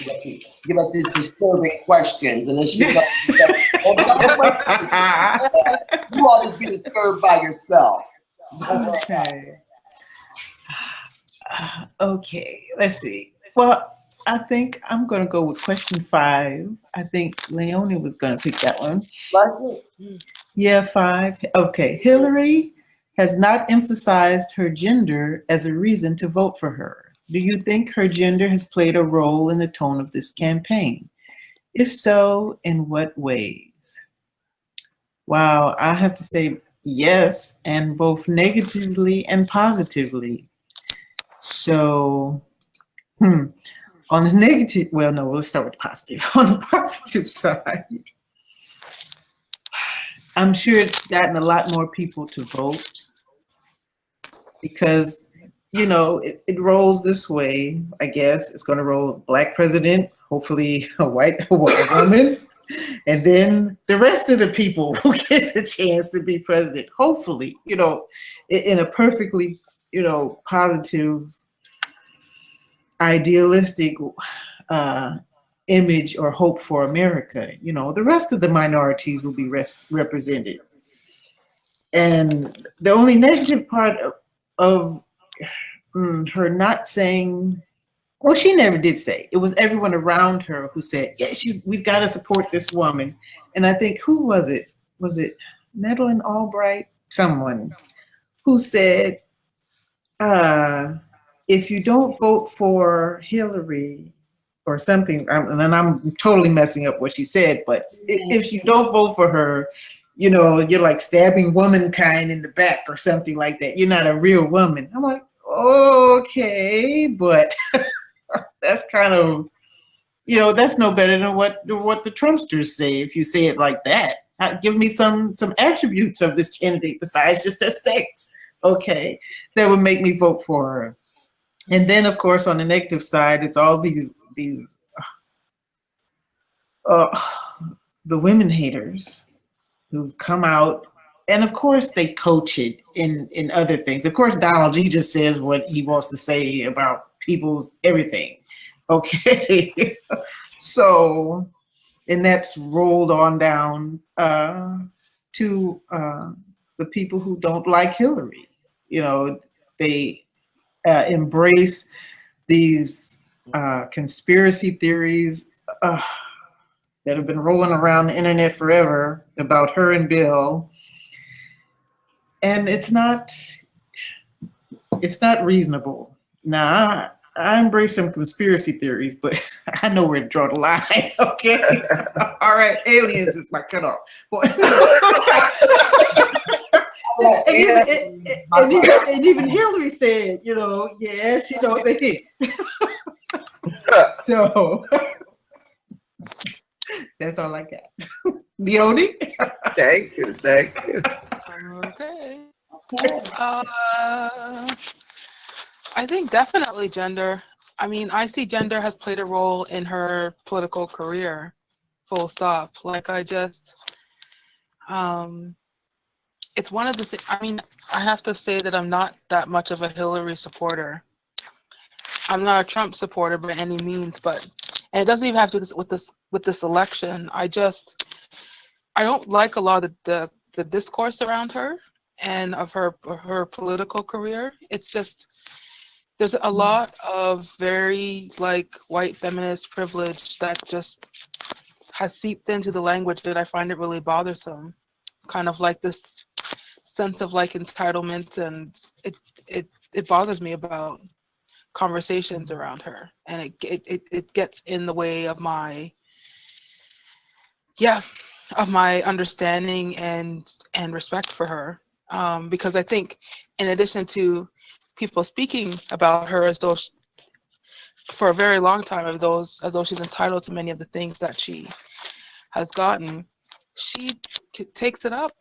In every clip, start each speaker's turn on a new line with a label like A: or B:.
A: give us these disturbing questions, and then she goes, "Oh, don't wait for that. You ought to be disturbed by yourself."
B: Okay. Okay, let's see. Well, I think I'm going to go with question 5. I think Leonie was going to pick that one. Yeah, 5. Okay. Hillary has not emphasized her gender as a reason to vote for her. Do you think her gender has played a role in the tone of this campaign? If so, in what ways? Wow, I have to say yes, and both negatively and positively. So, on the negative, well, no, let's start with the positive. On the positive side, I'm sure it's gotten a lot more people to vote because, it rolls this way, I guess. It's going to roll Black president, hopefully a white woman, and then the rest of the people will get the chance to be president, hopefully, in a perfectly, positive, idealistic image or hope for America. The rest of the minorities will be represented. And the only negative part of her not saying, well, she never did say. It was everyone around her who said, yes, we've got to support this woman. And I think, who was it? Was it Madeleine Albright? Someone who said, if you don't vote for Hillary or something, and I'm totally messing up what she said, but if you don't vote for her, you're like stabbing womankind in the back or something like that. You're not a real woman. I'm like, okay, but that's kind of, that's no better than what the Trumpsters say. If you say it like that, give me some attributes of this candidate besides just her sex. Okay, that would make me vote for her. And then, of course, on the negative side, it's all these the women haters who've come out, and of course they coach it in other things. Of course, Donald G just says what he wants to say about people's everything. Okay, so, and that's rolled on down to the people who don't like Hillary. They embrace these conspiracy theories that have been rolling around the internet forever about her and Bill. And it's not reasonable. Now, I embrace some conspiracy theories, but I know where to draw the line, okay? All right, aliens is my cutoff. And even Hillary said, yeah, she knows they did. So that's all I got. Leonie?
C: Thank you.
D: Okay. I think definitely gender. I mean, I see gender has played a role in her political career, full stop. Like, it's one of the things, I mean, I have to say that I'm not that much of a Hillary supporter. I'm not a Trump supporter by any means, and it doesn't even have to do with this election. I don't like a lot of the discourse around her and of her political career. It's just, there's a lot of very white feminist privilege that just has seeped into the language, that I find it really bothersome. Kind of like this sense of entitlement, and it bothers me about conversations around her, and it gets in the way of my understanding and respect for her, because I think, in addition to people speaking about her as though for a very long time as though she's entitled to many of the things that she has gotten, she takes it up.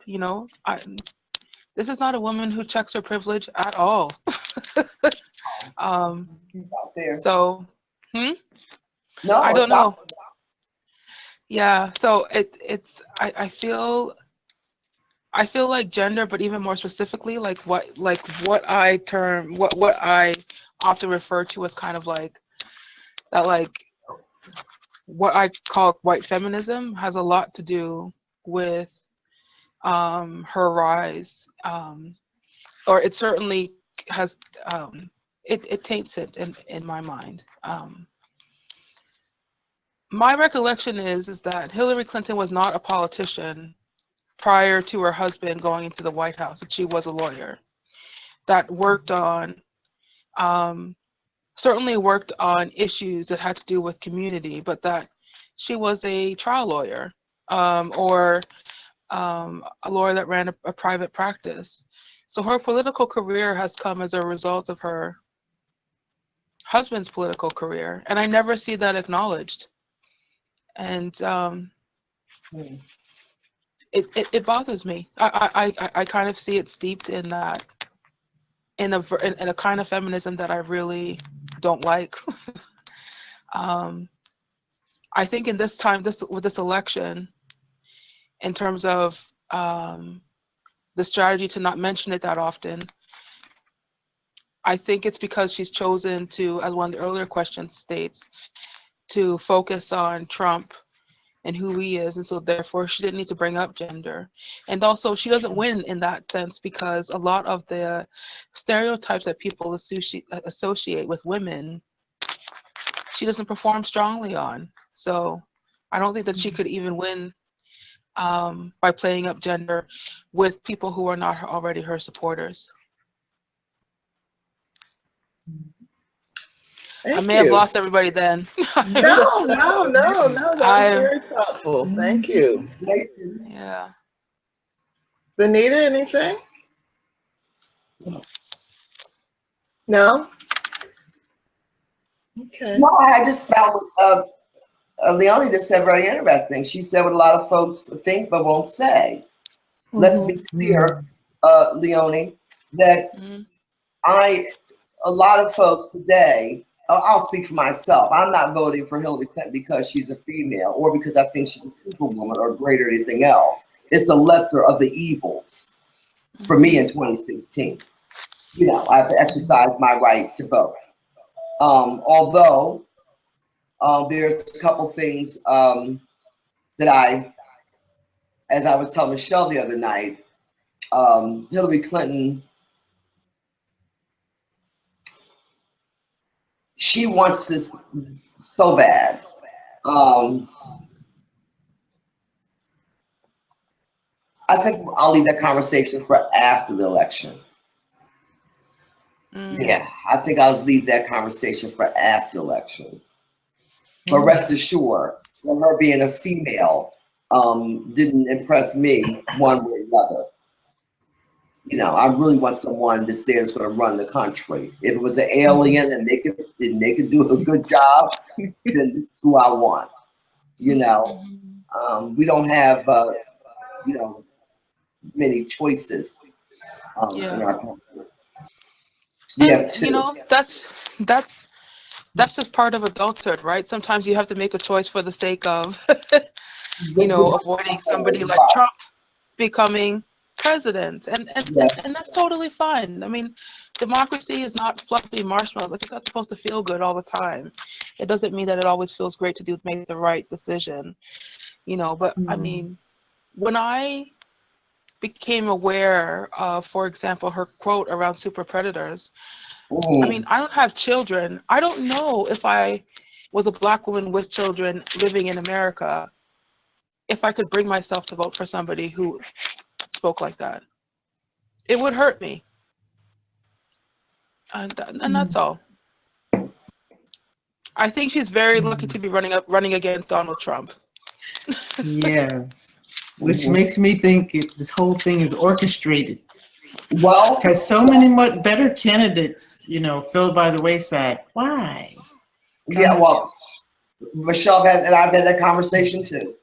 D: This is not a woman who checks her privilege at all. So,
A: No,
D: I don't know. Yeah, so I feel like gender, but even more specifically, what I often refer to as kind of that what I call white feminism has a lot to do with her rise, or it certainly has. It taints it in my mind. My recollection is that Hillary Clinton was not a politician prior to her husband going into the White House. That she was a lawyer that worked on, certainly worked on issues that had to do with community, but that she was a trial lawyer, or a lawyer that ran a private practice. So her political career has come as a result of her husband's political career, and I never see that acknowledged. And it bothers me. I kind of see it steeped in that, in a kind of feminism that I really don't like. I think in this time, with this election, in terms of the strategy to not mention it that often, I think it's because she's chosen to, as one of the earlier questions states, to focus on Trump and who he is, and so therefore she didn't need to bring up gender. And also she doesn't win in that sense because a lot of the stereotypes that people associate with women, she doesn't perform strongly on. So I don't think that she could even win by playing up gender with people who are not already her supporters. I may have lost everybody then.
C: No, that was very thoughtful. Thank you.
D: Yeah.
C: Benita, anything? No? Okay.
A: No, I just found what Leonie just said very interesting. She said what a lot of folks think but won't say. Let's be clear, Leonie, that a lot of folks today, I'll speak for myself. I'm not voting for Hillary Clinton because she's a female or because I think she's a superwoman or great or anything else. It's the lesser of the evils for me in 2016. You know, I have to exercise my right to vote. Although there's a couple things that as I was telling Michelle the other night, Hillary Clinton, she wants this so bad. I think I'll leave that conversation for after the election. Yeah, I think I'll leave that conversation for after election. But rest assured, that her being a female didn't impress me one way or another. You know, I really want someone that's there that's going to run the country. If it was an alien and they could do a good job, then this is who I want. You know, we don't have you know, many choices in our country. We have two.
D: You know, that's just part of adulthood, right? Sometimes you have to make a choice for the sake of, you know, avoiding somebody like Trump becoming president, and that's totally fine. I mean, democracy is not fluffy marshmallows. Like, it's not supposed to feel good all the time. It doesn't mean that it always feels great to make the right decision, you know. But I mean, when I became aware of, for example, her quote around super predators, I mean, I don't have children. I don't know if I was a Black woman with children living in America, if I could bring myself to vote for somebody who spoke like that. It would hurt me. And that's all. I think she's very lucky to be running against Donald Trump.
B: Yes. Which makes me think this whole thing is orchestrated.
A: Well,
B: because so many much better candidates, you know, fell by the wayside. Why?
A: Yeah, well, Michelle and I've had that conversation too.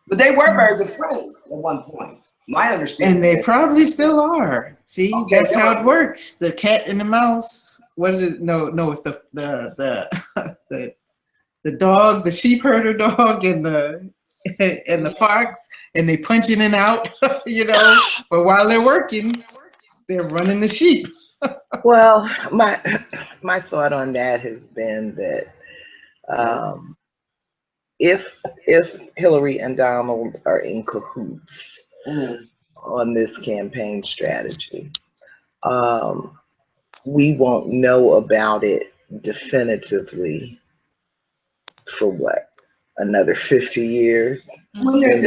A: But they were very good friends at one point. My understanding.
B: And they probably still are. See, that's how it works. The cat and the mouse. What is it? No, it's the dog, the sheep herder dog, and the fox, and they punch in and out, you know. But while they're working, they're running the sheep.
C: Well, my thought on that has been that If Hillary and Donald are in cahoots on this campaign strategy, we won't know about it definitively for what, another 50 years, when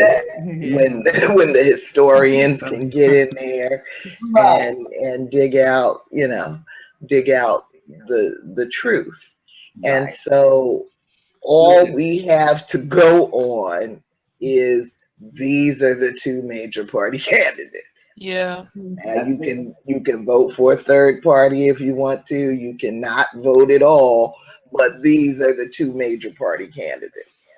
C: the historians can get in there and dig out the truth. And so all we have to go on is these are the two major party candidates.
D: Yeah.
C: You can vote for a third party if you want to. You cannot vote at all. But these are the two major party candidates,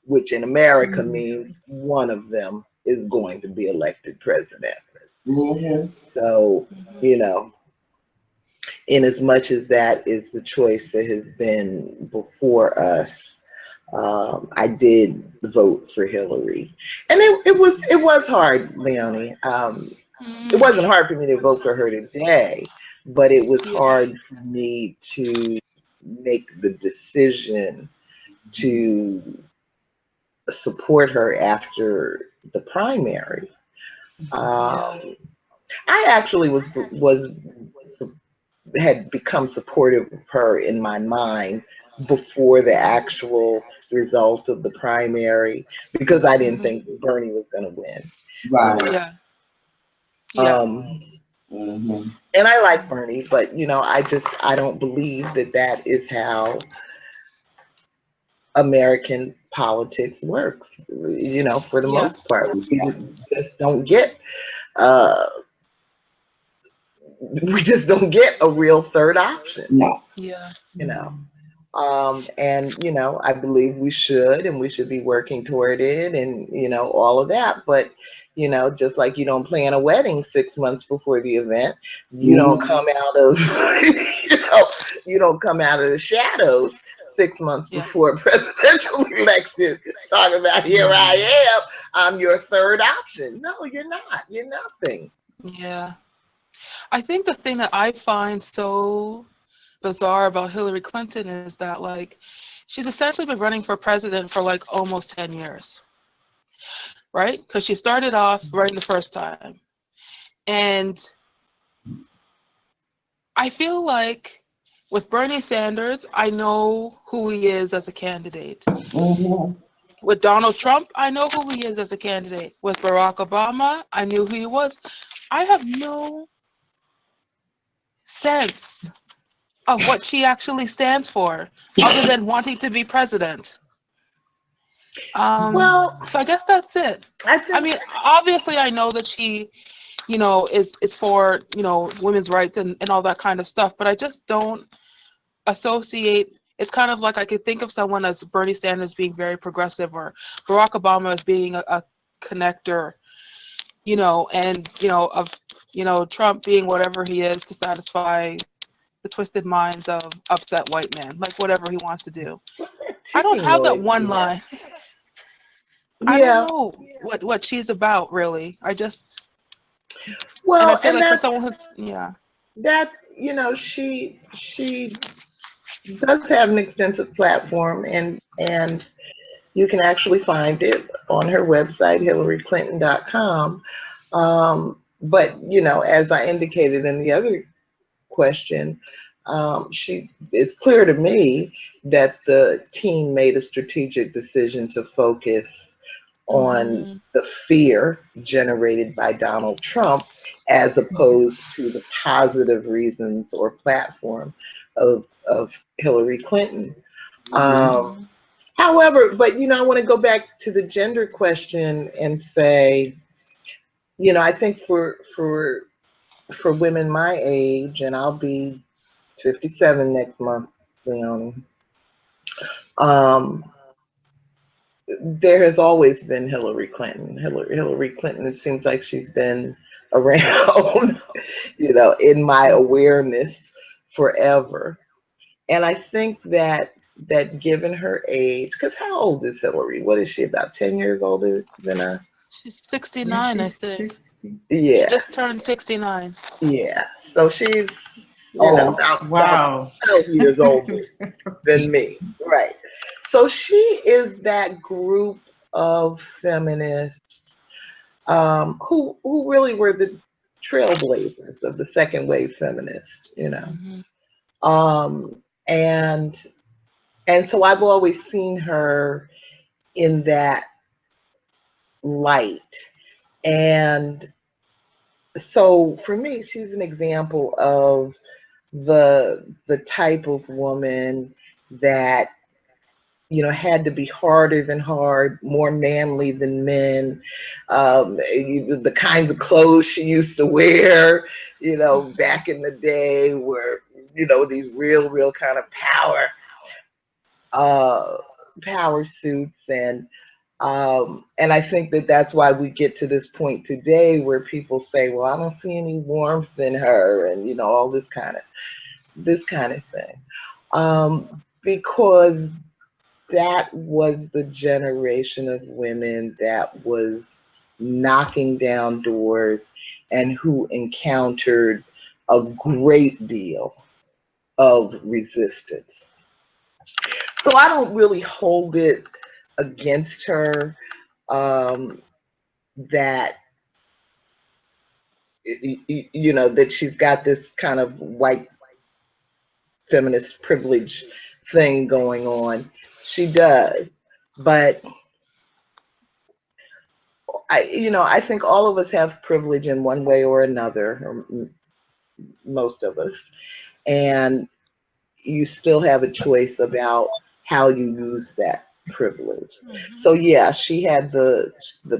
C: which in America means one of them is going to be elected president. So, in as much as that is the choice that has been before us, I did vote for Hillary, and it was hard, Leonie. It wasn't hard for me to vote for her today, but it was hard for me to make the decision to support her after the primary. I actually had become supportive of her in my mind before the actual result of the primary, because I didn't think Bernie was going to win. And I like Bernie, but I don't believe that is how American politics works. For the most part, we just don't get a real third option.
A: No.
C: And I believe we should be working toward it, and all of that. But just like you don't plan a wedding 6 months before the event, you don't come out of you don't come out of the shadows 6 months before a presidential election talking about, here I am, I'm your third option. No, you're not. You're nothing.
D: Yeah. I think the thing that I find so bizarre about Hillary Clinton is that, like, she's essentially been running for president for like almost 10 years, right? Because she started off running the first time. And I feel like with Bernie Sanders, I know who he is as a candidate. With Donald Trump, I know who he is as a candidate. With Barack Obama, I knew who he was. I have no sense of what she actually stands for, other than wanting to be president.
C: Well,
D: so I guess that's it. I mean, obviously, I know that she, is for women's rights and all that kind of stuff, but I just don't associate. It's kind of like I could think of someone as Bernie Sanders being very progressive, or Barack Obama as being a connector, and Trump being whatever he is to satisfy the twisted minds of upset white men, like whatever he wants to do. I don't have that one line. I don't know what she's about, really. I just and I feel like for someone who's
C: that she does have an extensive platform, and you can actually find it on her website, hillaryclinton.com. But as I indicated in the other question, it's clear to me that the team made a strategic decision to focus on the fear generated by Donald Trump, as opposed to the positive reasons or platform of Hillary Clinton. However, but I want to go back to the gender question and say, I think for women my age, and I'll be 57 next month, Leonie, there has always been Hillary Clinton. Hillary Clinton, it seems like she's been around, in my awareness forever. And I think that given her age, because how old is Hillary? What is she, about 10 years older than us?
D: She's 69, I think.
C: Yeah.
D: She just turned 69.
C: Yeah. So she's about 12 years older than me. Right. So she is that group of feminists who really were the trailblazers of the second wave feminists, you know.
D: Mm-hmm.
C: And so I've always seen her in that light. And so for me, she's an example of the type of woman that, you know, had to be harder than hard, more manly than men. The kinds of clothes she used to wear, you know, back in the day were, you know, these real kind of power suits. And I think that that's why we get to this point today where people say, well, I don't see any warmth in her, and, you know, all this kind of thing. Because that was the generation of women that was knocking down doors and who encountered a great deal of resistance. So I don't really hold it against her that, you know, that she's got this kind of white feminist privilege thing going on. She does. But I think all of us have privilege in one way or another, or most of us, and you still have a choice about how you use that privilege.
D: Mm-hmm.
C: So yeah, she had the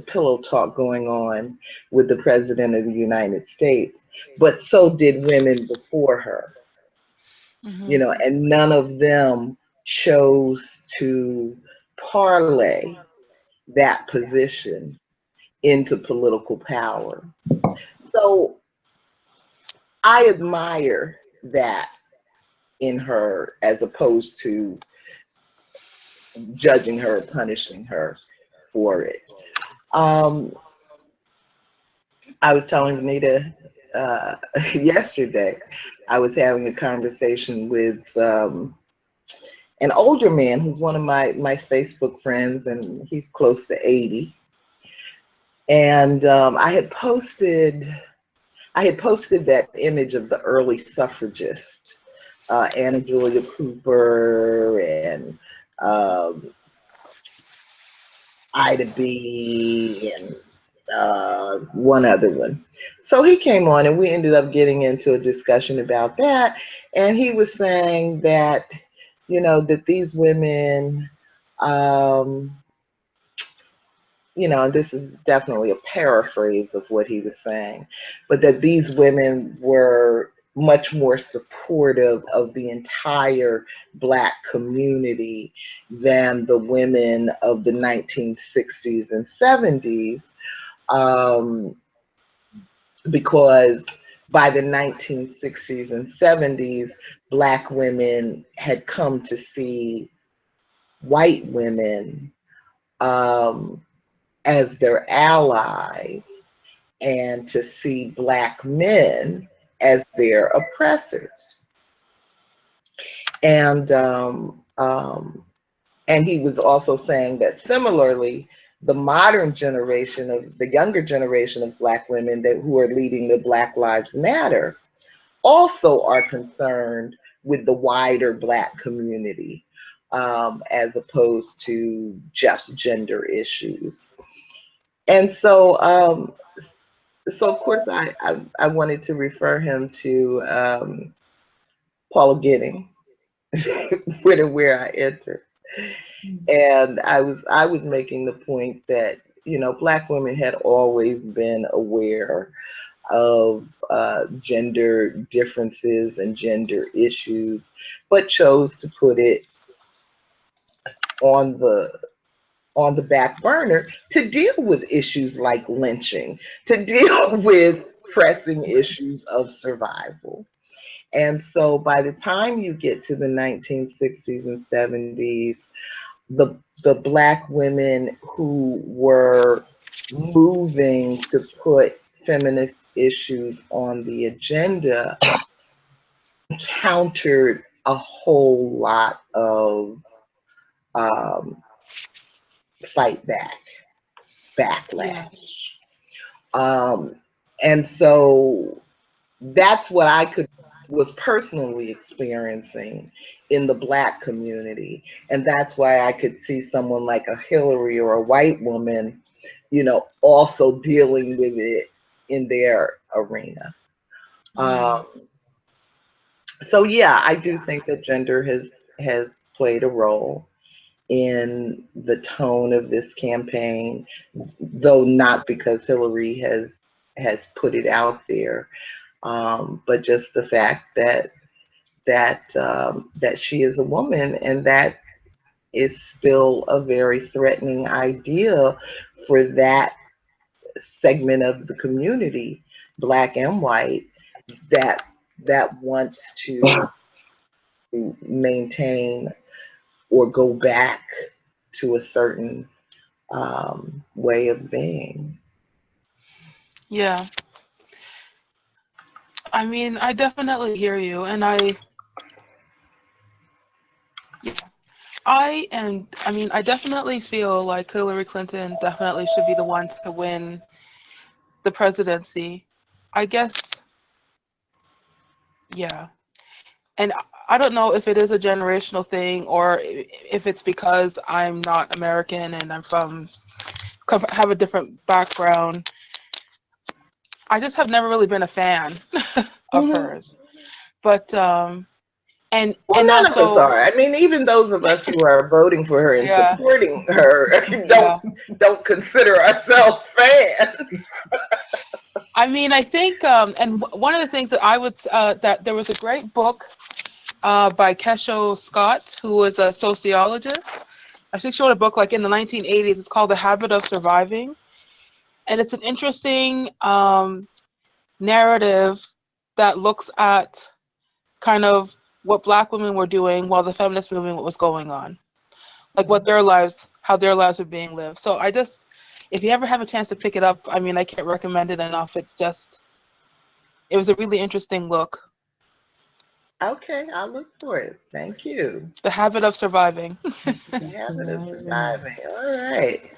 C: pillow talk going on with the President of the United States, but so did women before her.
D: Mm-hmm.
C: You know, and none of them chose to parlay that position into political power. So I admire that in her as opposed to judging her, punishing her for it. Um, I was telling Anita yesterday, I was having a conversation with an older man who's one of my Facebook friends, and he's close to 80. And I had posted that image of the early suffragist, Anna Julia Cooper and Ida B. and one other one. So he came on and we ended up getting into a discussion about that. And he was saying that, you know, that these women, you know, this is definitely a paraphrase of what he was saying, but that these women were much more supportive of the entire Black community than the women of the 1960s and 70s, because by the 1960s and 70s, Black women had come to see white women as their allies and to see Black men as their oppressors. And he was also saying that similarly, the modern generation of the younger generation of Black women who are leading the Black Lives Matter also are concerned with the wider Black community, as opposed to just gender issues. And so, of course, I wanted to refer him to Paula Giddings, when and where I enter. And I was making the point that, you know, Black women had always been aware of gender differences and gender issues, but chose to put it on the back burner to deal with issues like lynching, to deal with pressing issues of survival. And so by the time you get to the 1960s and 70s, the Black women who were moving to put feminist issues on the agenda encountered a whole lot of um, fight back, backlash. And so that's what was personally experiencing in the Black community. And that's why I could see someone like a Hillary or a white woman, also dealing with it in their arena. So yeah, I do think that gender has played a role in the tone of this campaign, though not because Hillary has put it out there, but just the fact that she is a woman, and that is still a very threatening idea for that segment of the community, Black and white, that wants to maintain or go back to a certain way of being.
D: Yeah. I mean, I definitely hear you, and I definitely feel like Hillary Clinton definitely should be the one to win the presidency. I guess, yeah. And I don't know if it is a generational thing or if it's because I'm not American and have a different background. I just have never really been a fan of hers. But and
C: Well, none
D: also,
C: of us are. I mean, even those of us who are voting for her and
D: yeah,
C: supporting her
D: yeah.
C: don't consider ourselves fans.
D: I mean, I think, and one of the things that I would, that there was a great book by Kesho Scott, who was a sociologist. I think she wrote a book like in the 1980s. It's called The Habit of Surviving. And it's an interesting narrative that looks at kind of what Black women were doing while the feminist movement was going on. Like how their lives were being lived. So if you ever have a chance to pick it up, I mean, I can't recommend it enough. It was a really interesting look.
C: Okay, I'll look for it. Thank you.
D: The Habit of Surviving.
C: The Habit of Surviving. All right.